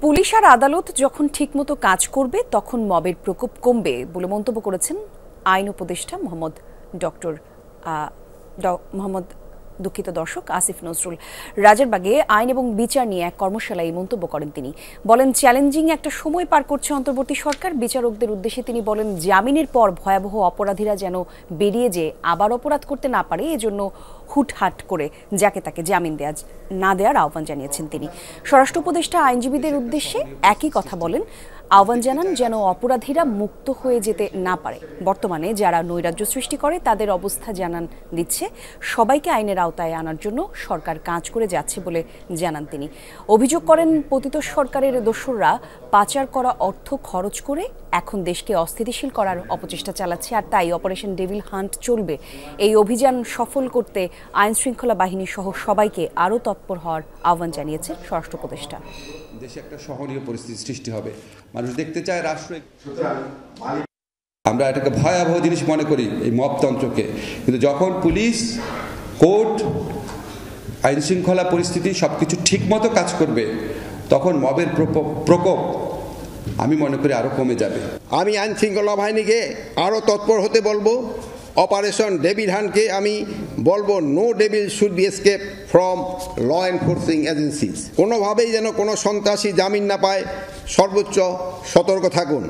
Police আর আদালত যখন ঠিকমতো কাজ করবে তখন মবের প্রকোপ কমবে বলে মন্তব্য করেছেন আইন উপদেষ্টা আসিফ নজরুল। রাজারবাগে আইন এবং বিচার নিয়ে এক কর্মশালায় এই মন্তব্য করেন তিনি। বলেন, চ্যালেঞ্জিং একটা সময় পার করছে অন্তর্বর্তী সরকার। বিচারকদের উদ্দেশ্যে তিনি বলেন, জামিনের পর ভয়াবহ অপরাধীরা যেন বেরিয়ে যেয়ে আবার অপরাধ করতে না পারে, এজন্য হুটহাট করে যাকে তাকে জামিন না দেওয়ার আহ্বান জানিয়েছেন তিনি। স্বরাষ্ট্র উপদেষ্টা আইনজীবীদের উদ্দেশ্যে একই কথা বলেন, আহ্বান জানান যেন অপরাধীরা মুক্ত হয়ে যেতে না পারে। বর্তমানে যারা নৈরাজ্য সৃষ্টি করে তাদের অবস্থা জানান দিচ্ছে, সবাইকে আইনের আওতায় আনার জন্য সরকার কাজ করে যাচ্ছে বলে জানান তিনি। অভিযোগ করেন, পতিত সরকারের দোসররা পাচার করা অর্থ খরচ করে এখন দেশকে অস্থিতিশীল করার অপচেষ্টা চালাচ্ছে, আর তাই অপারেশন ডেভিল হান্ট চলবে। এই অভিযান সফল করতে আইন শৃঙ্খলা বাহিনী সহ সবাইকে আরও তৎপর হওয়ার আহ্বান জানিয়েছেন স্বরাষ্ট্র উপদেষ্টা। দেশে একটা সহনীয় পরিস্থিতি সৃষ্টি হবে। মানুষ দেখতে চায় রাষ্ট্র, আমরা এটাকে ভয়াবহ জিনিস মনে করি এই মবতন্ত্রকে, কিন্তু যখন পুলিশ, কোর্ট, আইন শৃঙ্খলা পরিস্থিতি সবকিছু ঠিকমতো কাজ করবে তখন মবের প্রকোপ আমি মনে করি আরো কমে যাবে। আমি আইন শৃঙ্খলা বাহিনীকে আরো তৎপর হতে বলবো। অপারেশন ডেভিল হান্টকে আমি বলবো, no devil should be escape from law enforcing agencies. কোনোভাবেই যেন কোনো সন্ত্রাসী জামিন না পায়, সর্বোচ্চ সতর্ক থাকুন।